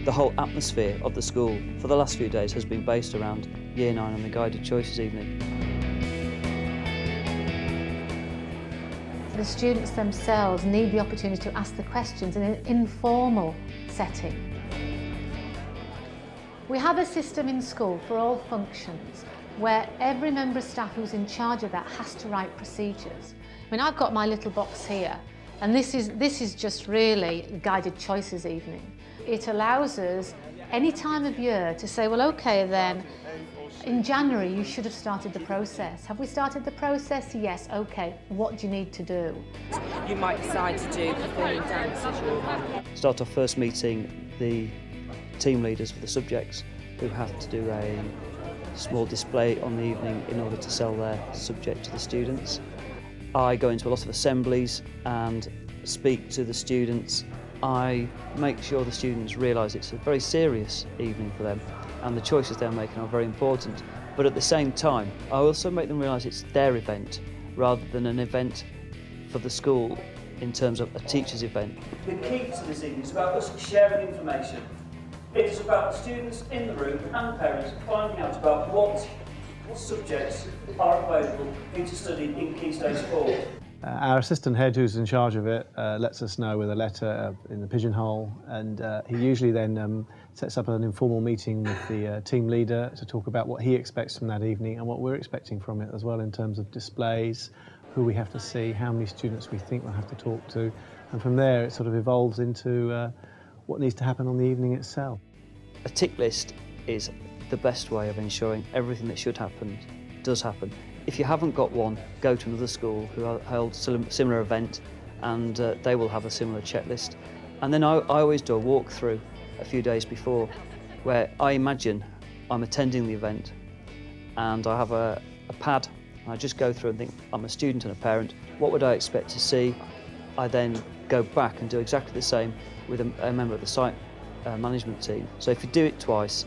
The whole atmosphere of the school for the last few days has been based around Year 9 and the Guided Choices evening. The students themselves need the opportunity to ask the questions in an informal setting. We have a system in school for all functions where every member of staff who's in charge of that has to write procedures. I mean, I've got my little box here, and this is just really Guided Choices evening. It allows us any time of year to say, well, okay then, in January you should have started the process. Have we started the process? Yes, okay. What do you need to do? You might decide to do performing dances. Start our first meeting, the team leaders for the subjects who have to do a small display on the evening in order to sell their subject to the students. I go into a lot of assemblies and speak to the students. I make sure the students realise it's a very serious evening for them and the choices they're making are very important. But at the same time, I also make them realise it's their event rather than an event for the school in terms of a teacher's event. The key to this evening is about us sharing information. It is about the students in the room and parents finding out about what subjects are available for you to study in Key Stage 4. Our assistant head, who's in charge of it, lets us know with a letter in the pigeonhole, and he usually then sets up an informal meeting with the team leader to talk about what he expects from that evening and what we're expecting from it as well in terms of displays, who we have to see, how many students we think we'll have to talk to, and from there it sort of evolves into what needs to happen on the evening itself. A tick list is the best way of ensuring everything that should happen does happen. If you haven't got one, go to another school who held a similar event and they will have a similar checklist. And then I always do a walkthrough a few days before where I imagine I'm attending the event and I have a pad and I just go through and think, I'm a student and a parent, what would I expect to see? I then go back and do exactly the same with a member of the site management team. So if you do it twice,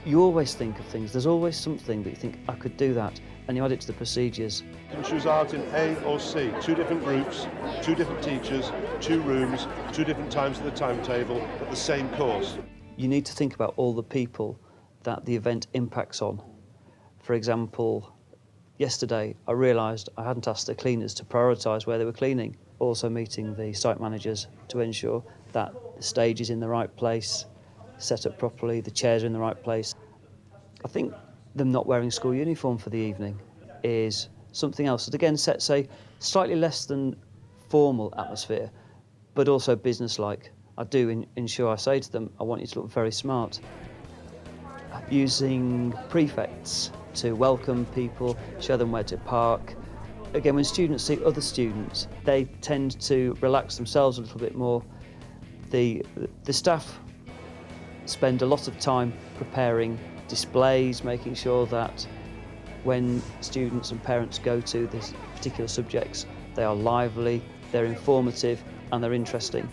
you always think of things. There's always something that you think, I could do that, and you add it to the procedures. You can choose out in A or C, 2 different groups, 2 different teachers, 2 rooms, 2 different times of the timetable, but the same course. You need to think about all the people that the event impacts on. For example, yesterday I realised I hadn't asked the cleaners to prioritise where they were cleaning. Also meeting the site managers to ensure that the stage is in the right place, set up properly, the chairs are in the right place. I think them not wearing school uniform for the evening is something else that again sets a slightly less than formal atmosphere, but also business-like. I do ensure I say to them, I want you to look very smart. Using prefects to welcome people, show them where to park. Again, when students see other students, they tend to relax themselves a little bit more. The staff spend a lot of time preparing displays, making sure that when students and parents go to these particular subjects, they are lively, they're informative and they're interesting.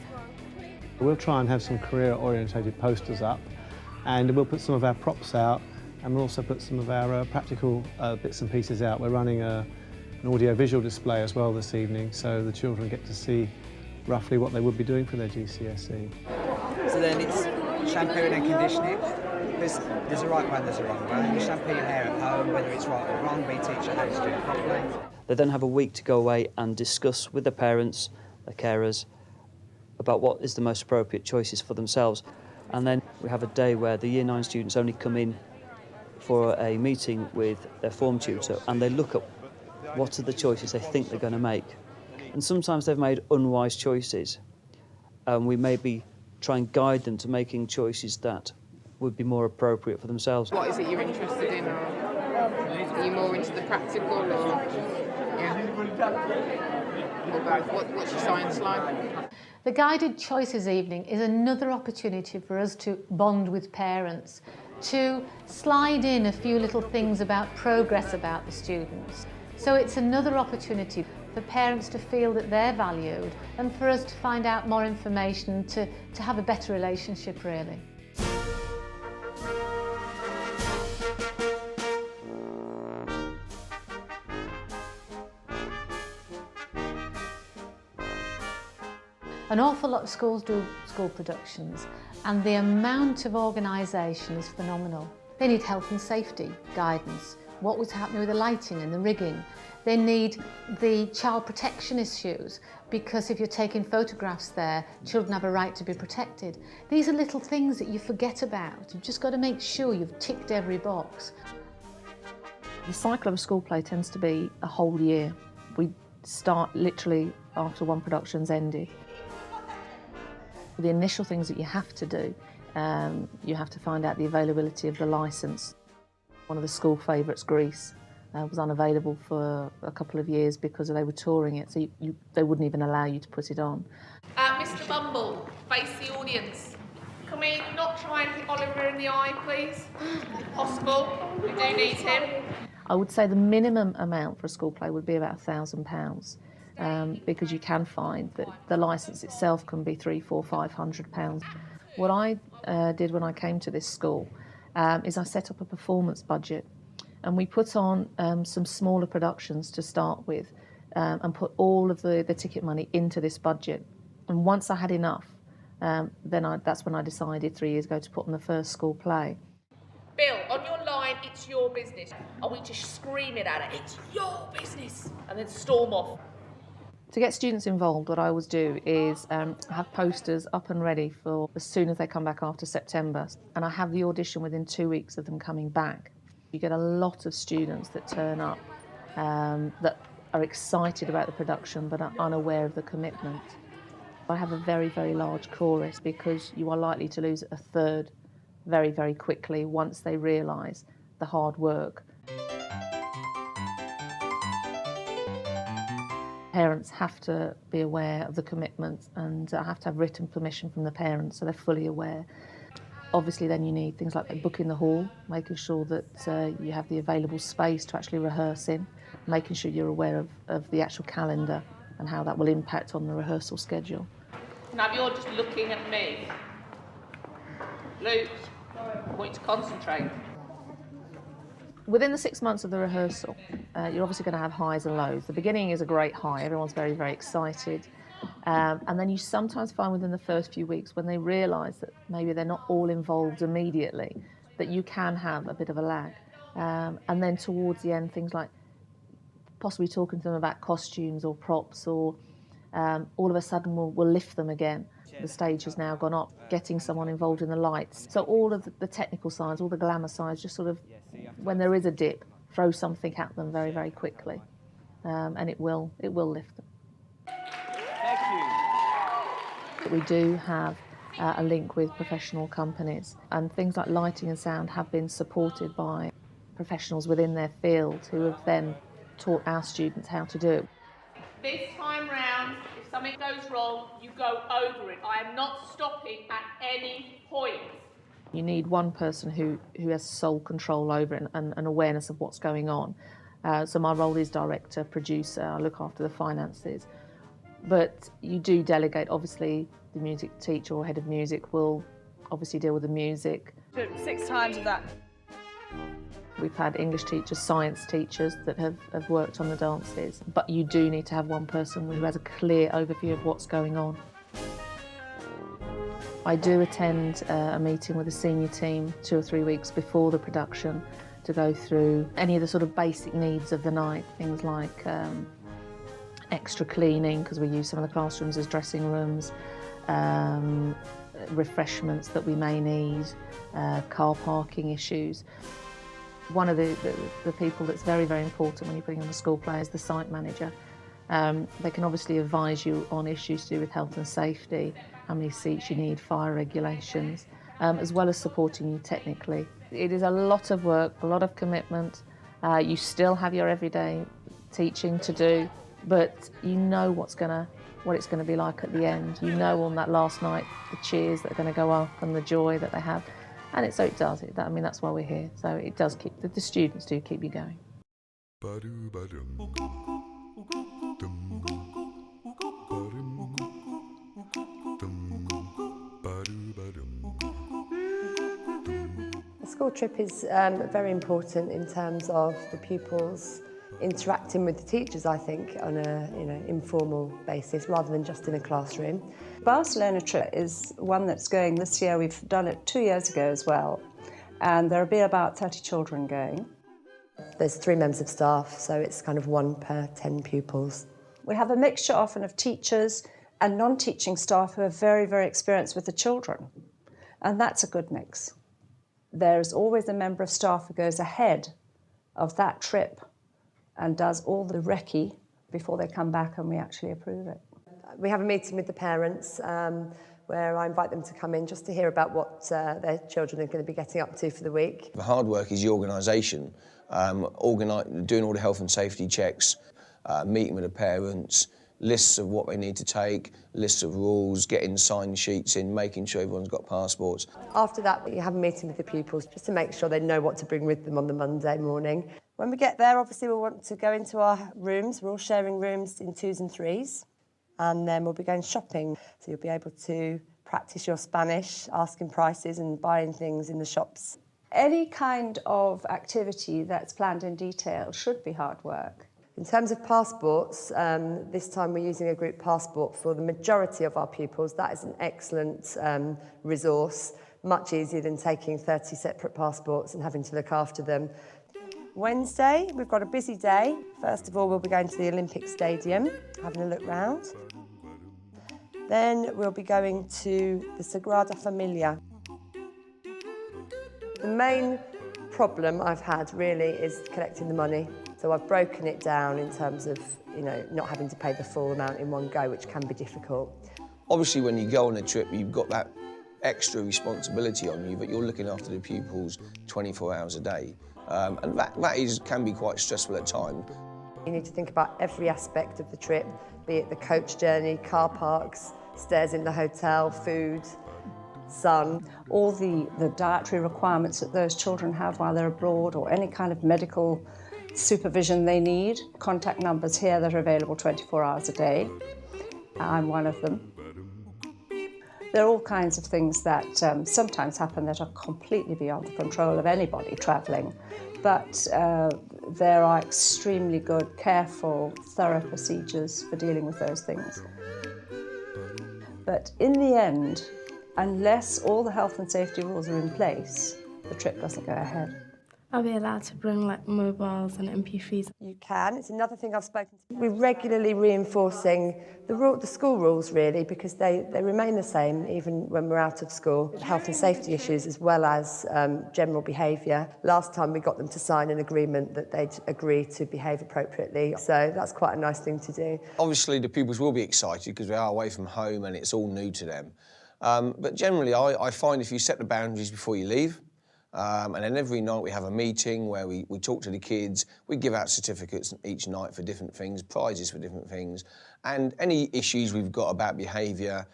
We'll try and have some career-orientated posters up, and we'll put some of our props out, and we'll also put some of our practical bits and pieces out. We're running an audio-visual display as well this evening, so the children get to see roughly what they would be doing for their GCSE. So then it's shampooing and conditioning. There's a right way and there's a wrong way. You shampoo your hair at home, whether it's right or wrong, we teach you how to do it properly. They then have a week to go away and discuss with their parents, their carers, about what is the most appropriate choices for themselves. And then we have a day where the Year 9 students only come in for a meeting with their form tutor and they look at what are the choices they think they're going to make. And sometimes they've made unwise choices. We maybe try and guide them to making choices that would be more appropriate for themselves. What is it you're interested in? Or are you more into the practical or both? What's your science like? The Guided Choices evening is another opportunity for us to bond with parents, to slide in a few little things about progress about the students. So it's another opportunity for parents to feel that they're valued and for us to find out more information to have a better relationship, really. An awful lot of schools do school productions, and the amount of organisation is phenomenal. They need health and safety guidance, what was happening with the lighting and the rigging. They need the child protection issues, because if you're taking photographs there, children have a right to be protected. These are little things that you forget about. You've just got to make sure you've ticked every box. The cycle of a school play tends to be a whole year. We start literally after one production's ended. The initial things that you have to do, you have to find out the availability of the licence. One of the school favourites, Grease, was unavailable for a couple of years because they were touring it, so they wouldn't even allow you to put it on. Mr Bumble, face the audience. Can we not try and hit Oliver in the eye, please? If possible, we do need him. I would say the minimum amount for a school play would be about £1,000, because you can find that the licence itself can be £300, £400, £500. What I did when I came to this school is I set up a performance budget, and we put on some smaller productions to start with, and put all of the ticket money into this budget. And once I had enough, that's when I decided 3 years ago to put on the first school play. Bill, on your line, it's your business. I want you to scream it at her, it's your business, and then storm off. To get students involved, what I always do is have posters up and ready for as soon as they come back after September. And I have the audition within 2 weeks of them coming back. You get a lot of students that turn up that are excited about the production but are unaware of the commitment. I have a very, very large chorus, because you are likely to lose a third very, very quickly once they realise the hard work. Parents have to be aware of the commitment, and have to have written permission from the parents so they're fully aware. Obviously then you need things like booking the hall, making sure that you have the available space to actually rehearse in, making sure you're aware of the actual calendar and how that will impact on the rehearsal schedule. Now you're just looking at me. Luke, I want you to concentrate. Within the 6 months of the rehearsal, you're obviously going to have highs and lows. The beginning is a great high, everyone's very, very excited. And then you sometimes find within the first few weeks, when they realise that maybe they're not all involved immediately, that you can have a bit of a lag. And then towards the end, things like possibly talking to them about costumes or props, or all of a sudden we'll lift them again. The stage has now gone up, getting someone involved in the lights. So all of the technical sides, all the glamour sides, just sort of, when there is a dip, throw something at them very, very quickly, and it will lift them. Thank you. We do have a link with professional companies, and things like lighting and sound have been supported by professionals within their field who have then taught our students how to do it. This time round, if something goes wrong, you go over it. I am not stopping at any point. You need one person who has sole control over it and an awareness of what's going on. So my role is director, producer, I look after the finances. But you do delegate, obviously the music teacher or head of music will obviously deal with the music. 6 times of that. We've had English teachers, science teachers that have worked on the dances, but you do need to have one person who has a clear overview of what's going on. I do attend a meeting with the senior team 2 or 3 weeks before the production to go through any of the sort of basic needs of the night, things like extra cleaning, because we use some of the classrooms as dressing rooms, refreshments that we may need, car parking issues. One of the people that's very, very important when you're putting on a school play is the site manager. They can obviously advise you on issues to do with health and safety, how many seats you need, fire regulations, as well as supporting you technically. It is a lot of work, a lot of commitment. You still have your everyday teaching to do, but you know what it's going to be like at the end. You know on that last night the cheers that are going to go up and the joy that they have. And so it does. I mean, that's why we're here. So it does keep, the students do keep you going. A school trip is very important in terms of the pupils interacting with the teachers, I think, on a informal basis rather than just in a classroom. Barcelona trip is one that's going this year. We've done it 2 years ago as well, and there'll be about 30 children going. There's 3 members of staff, so it's kind of 1 per 10 pupils. We have a mixture often of teachers and non-teaching staff who are very, very experienced with the children, and that's a good mix. There's always a member of staff who goes ahead of that trip and does all the recce before they come back and we actually approve it. We have a meeting with the parents where I invite them to come in just to hear about what their children are going to be getting up to for the week. The hard work is the organisation, doing all the health and safety checks, meeting with the parents, lists of what they need to take, lists of rules, getting sign sheets in, making sure everyone's got passports. After that, we have a meeting with the pupils just to make sure they know what to bring with them on the Monday morning. When we get there, obviously, we'll want to go into our rooms. We're all sharing rooms in 2s and 3s, and then we'll be going shopping. So you'll be able to practice your Spanish, asking prices and buying things in the shops. Any kind of activity that's planned in detail should be hard work. In terms of passports, this time we're using a group passport for the majority of our pupils. That is an excellent resource, much easier than taking 30 separate passports and having to look after them. Wednesday, we've got a busy day. First of all, we'll be going to the Olympic Stadium, having a look round. Then we'll be going to the Sagrada Familia. The main problem I've had really is collecting the money. So I've broken it down in terms of, not having to pay the full amount in one go, which can be difficult. Obviously, when you go on a trip, you've got that extra responsibility on you, but you're looking after the pupils 24 hours a day. And that can be quite stressful at times. You need to think about every aspect of the trip, be it the coach journey, car parks, stairs in the hotel, food, sun. All the dietary requirements that those children have while they're abroad, or any kind of medical supervision they need. Contact numbers here that are available 24 hours a day. I'm one of them. There are all kinds of things that sometimes happen that are completely beyond the control of anybody travelling, but there are extremely good, careful, thorough procedures for dealing with those things. But in the end, unless all the health and safety rules are in place, the trip doesn't go ahead. Are they allowed to bring mobiles and MP3s? You can. It's another thing I've spoken to. We're regularly reinforcing the school rules, really, because they remain the same even when we're out of school. Health and safety issues as well as general behaviour. Last time we got them to sign an agreement that they'd agree to behave appropriately, so that's quite a nice thing to do. Obviously, the pupils will be excited because they are away from home and it's all new to them. But generally, I find if you set the boundaries before you leave, and then every night we have a meeting where we talk to the kids, we give out certificates each night for different things, prizes for different things, and any issues we've got about behaviour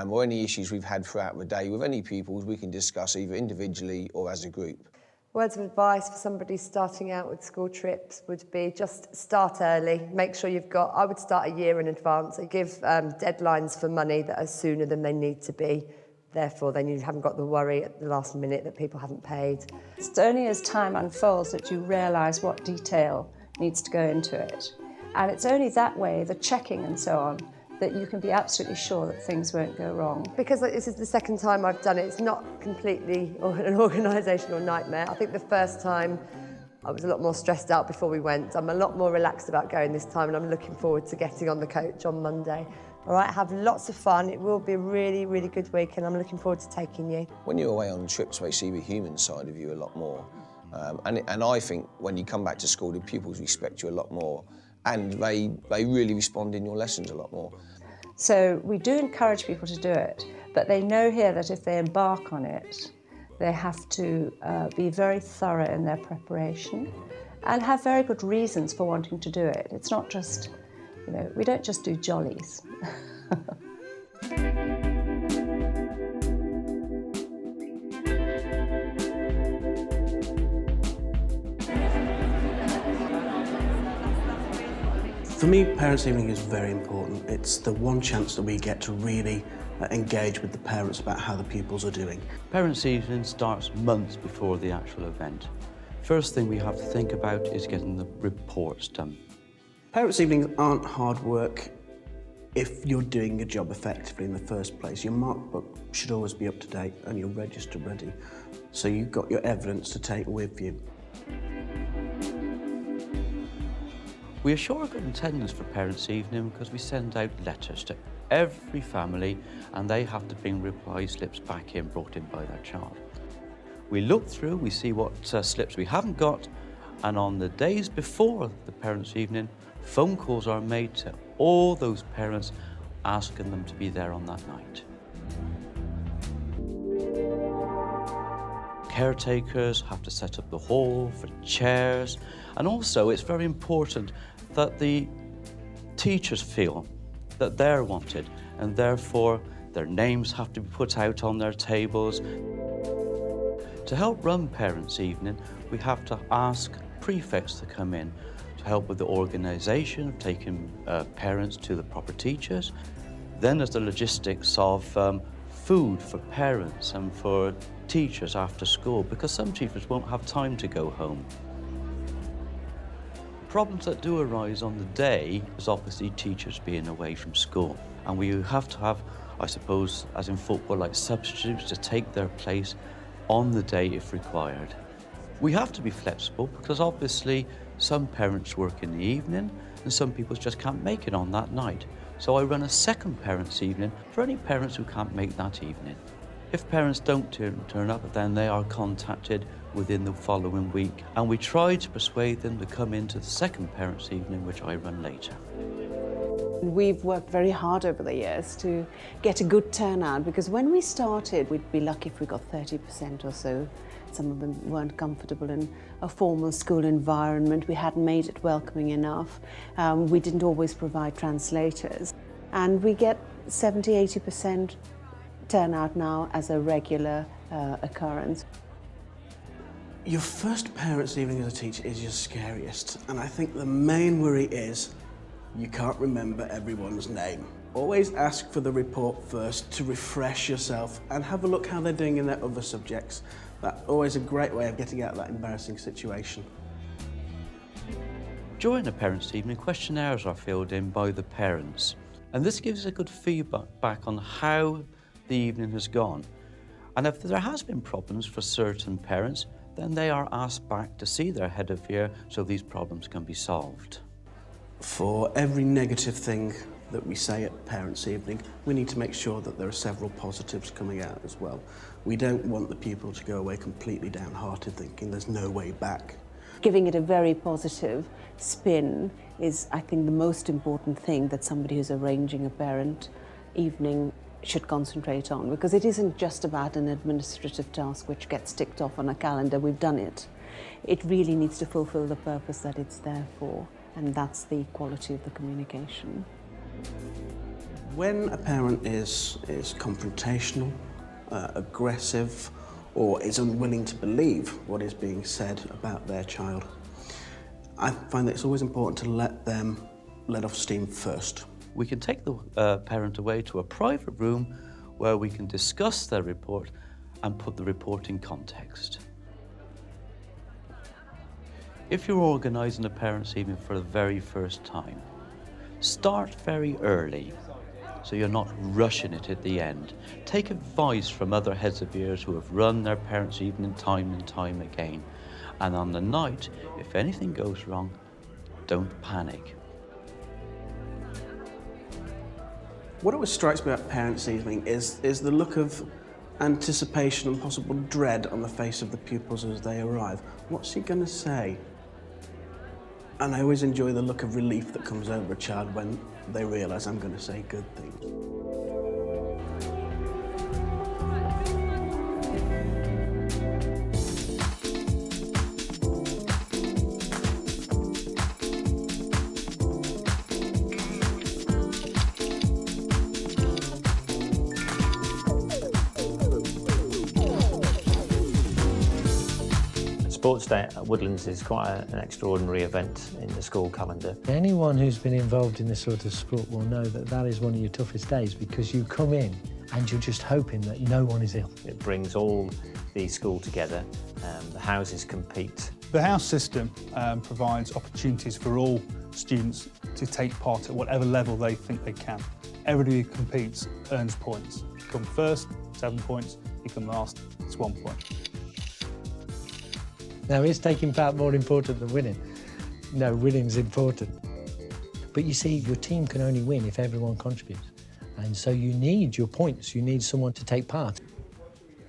or any issues we've had throughout the day with any pupils, we can discuss either individually or as a group. Words of advice for somebody starting out with school trips would be just start early. Make sure I would start a year in advance. I give deadlines for money that are sooner than they need to be. Therefore, then you haven't got the worry at the last minute that people haven't paid. It's only as time unfolds that you realise what detail needs to go into it. And it's only that way, the checking and so on, that you can be absolutely sure that things won't go wrong. Because this is the second time I've done it, it's not completely an organisational nightmare. I think the first time I was a lot more stressed out before we went. I'm a lot more relaxed about going this time, and I'm looking forward to getting on the coach on Monday. All right, have lots of fun. It will be a really, really good week, and I'm looking forward to taking you. When you're away on trips, they see the human side of you a lot more. And I think when you come back to school, the pupils respect you a lot more, and they really respond in your lessons a lot more. So we do encourage people to do it, but they know here that if they embark on it, they have to be very thorough in their preparation and have very good reasons for wanting to do it. It's not just, we don't just do jollies. For me, Parents' Evening is very important. It's the one chance that we get to really engage with the parents about how the pupils are doing. Parents' Evening starts months before the actual event. First thing we have to think about is getting the reports done. Parents' evenings aren't hard work if you're doing your job effectively in the first place. Your mark book should always be up to date and your register ready, so you've got your evidence to take with you. We assure good attendance for Parents' Evening because we send out letters to every family and they have to bring reply slips back in, brought in by their child. We look through, we see what slips we haven't got, and on the days before the Parents' Evening, phone calls are made to all those parents asking them to be there on that night. Caretakers have to set up the hall for chairs, and also it's very important that the teachers feel that they're wanted, and therefore their names have to be put out on their tables. To help run Parents' Evening, we have to ask prefects to come in to help with the organisation of taking parents to the proper teachers. Then there's the logistics of food for parents and for teachers after school, because some teachers won't have time to go home. Problems that do arise on the day is obviously teachers being away from school. And we have to have, I suppose, as in football, like substitutes to take their place on the day if required. We have to be flexible because obviously some parents work in the evening and some people just can't make it on that night. So I run a second Parents' Evening for any parents who can't make that evening. If parents don't turn up, then they are contacted within the following week, and we try to persuade them to come into the second Parents' Evening, which I run later. We've worked very hard over the years to get a good turnout, because when we started, we'd be lucky if we got 30% or so. Some of them weren't comfortable in a formal school environment. We hadn't made it welcoming enough. We didn't always provide translators. And we get 70–80% turnout now as a regular occurrence. Your first Parents' Evening as a teacher is your scariest, and I think the main worry is you can't remember everyone's name. Always ask for the report first to refresh yourself and have a look how they're doing in their other subjects. That's always a great way of getting out of that embarrassing situation. During the Parents' Evening, questionnaires are filled in by the parents, and this gives a good feedback on how the evening has gone. And if there has been problems for certain parents, then they are asked back to see their head of year so these problems can be solved. For every negative thing that we say at Parents' Evening, we need to make sure that there are several positives coming out as well. We don't want the pupil to go away completely downhearted thinking there's no way back. Giving it a very positive spin is, I think, the most important thing that somebody who's arranging a parent evening should concentrate on, because it isn't just about an administrative task which gets ticked off on a calendar, we've done it. It really needs to fulfill the purpose that it's there for, and that's the quality of the communication. When a parent is confrontational, aggressive, or is unwilling to believe what is being said about their child, I find that it's always important to let them let off steam first. We can take the parent away to a private room where we can discuss their report and put the report in context. If you're organising a Parents' Evening for the very first time, start very early so you're not rushing it at the end. Take advice from other heads of years who have run their Parents' Evening time and time again. And on the night, if anything goes wrong, don't panic. What always strikes me about Parents' Evening is the look of anticipation and possible dread on the face of the pupils as they arrive. What's he going to say? And I always enjoy the look of relief that comes over a child when they realise I'm going to say good things. Sports Day at Woodlands is quite an extraordinary event in the school calendar. Anyone who's been involved in this sort of sport will know that that is one of your toughest days, because you come in and you're just hoping that no one is ill. It brings all the school together. The houses compete The house system provides opportunities for all students to take part at whatever level they think they can. Everybody who competes earns points. You come first, 7 points. You come last, it's 1 point. Now, is taking part more important than winning? No, winning's important. But you see, your team can only win if everyone contributes. And so you need your points, you need someone to take part.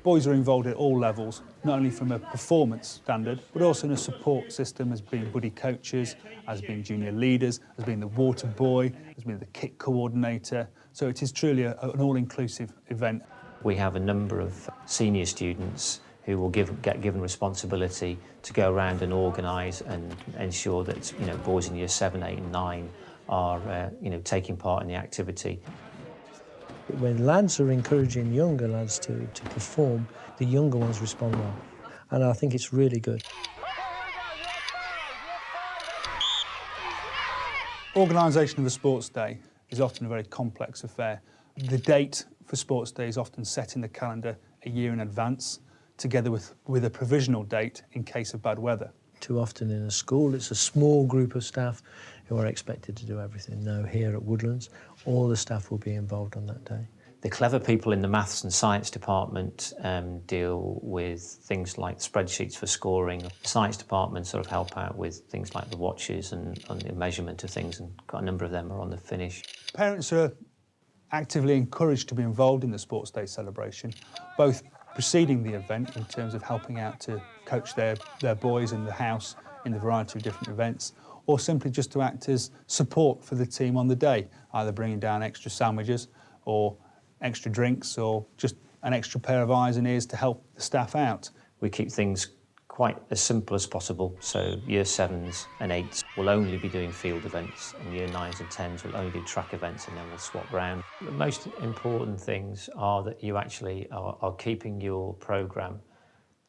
Boys are involved at all levels, not only from a performance standard, but also in a support system as being buddy coaches, as being junior leaders, as being the water boy, as being the kit coordinator. So it is truly an all-inclusive event. We have a number of senior students who will get given responsibility to go around and organise and ensure that boys in year 7, 8 and 9 are taking part in the activity. When lads are encouraging younger lads to perform, the younger ones respond well. And I think it's really good. Organisation of a sports day is often a very complex affair. The date for sports day is often set in the calendar a year in advance, together with a provisional date in case of bad weather. Too often in a school, it's a small group of staff who are expected to do everything. No, here at Woodlands, all the staff will be involved on that day. The clever people in the maths and science department deal with things like spreadsheets for scoring. The science department sort of help out with things like the watches and the measurement of things, and quite a number of them are on the finish. Parents are actively encouraged to be involved in the sports day celebration, both preceding the event in terms of helping out to coach their boys in the house in the variety of different events, or simply just to act as support for the team on the day, either bringing down extra sandwiches or extra drinks or just an extra pair of eyes and ears to help the staff out. We keep things quite as simple as possible, so year 7s and 8s will only be doing field events, and year 9s and 10s will only do track events, and then we'll swap round. The most important things are that you actually are keeping your programme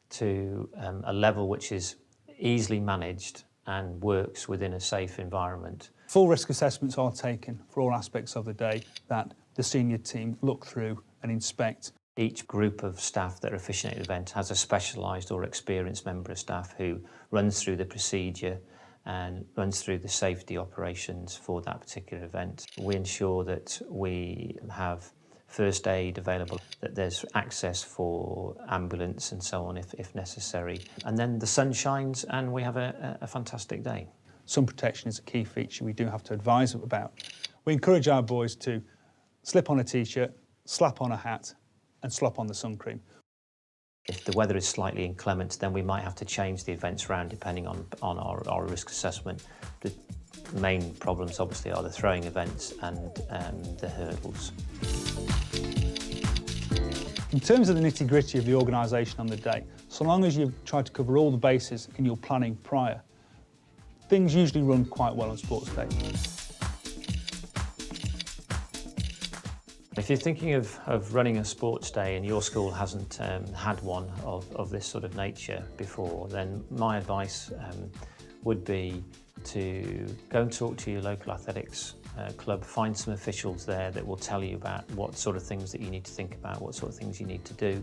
to a level which is easily managed and works within a safe environment. Full risk assessments are taken for all aspects of the day that the senior team look through and inspect. Each group of staff that are officiating the event has a specialised or experienced member of staff who runs through the procedure and runs through the safety operations for that particular event. We ensure that we have first aid available, that there's access for ambulance and so on if necessary. And then the sun shines and we have a fantastic day. Sun protection is a key feature we do have to advise about. We encourage our boys to slip on a t-shirt, slap on a hat and slop on the sun cream. If the weather is slightly inclement, then we might have to change the events around depending on our risk assessment. The main problems obviously are the throwing events and the hurdles. In terms of the nitty-gritty of the organisation on the day, so long as you've tried to cover all the bases in your planning prior, things usually run quite well on sports day. If you're thinking of running a sports day and your school hasn't had one of this sort of nature before, then my advice would be to go and talk to your local athletics club, find some officials there that will tell you about what sort of things that you need to think about, what sort of things you need to do.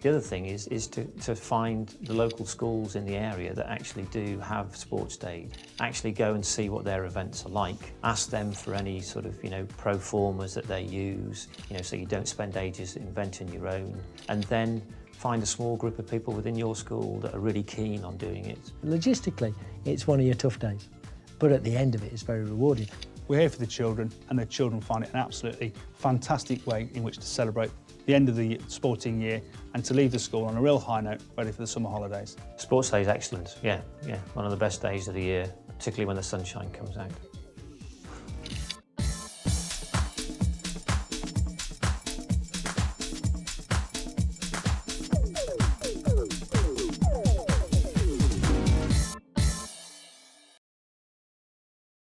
The other thing is to find the local schools in the area that actually do have sports days. Actually go and see what their events are like. Ask them for any sort of, pro formas that they use, so you don't spend ages inventing your own. And then find a small group of people within your school that are really keen on doing it. Logistically, it's one of your tough days, but at the end of it, it's very rewarding. We're here for the children, and the children find it an absolutely fantastic way in which to celebrate the end of the sporting year and to leave the school on a real high note, ready for the summer holidays. Sports day is excellent, yeah, one of the best days of the year, particularly when the sunshine comes out.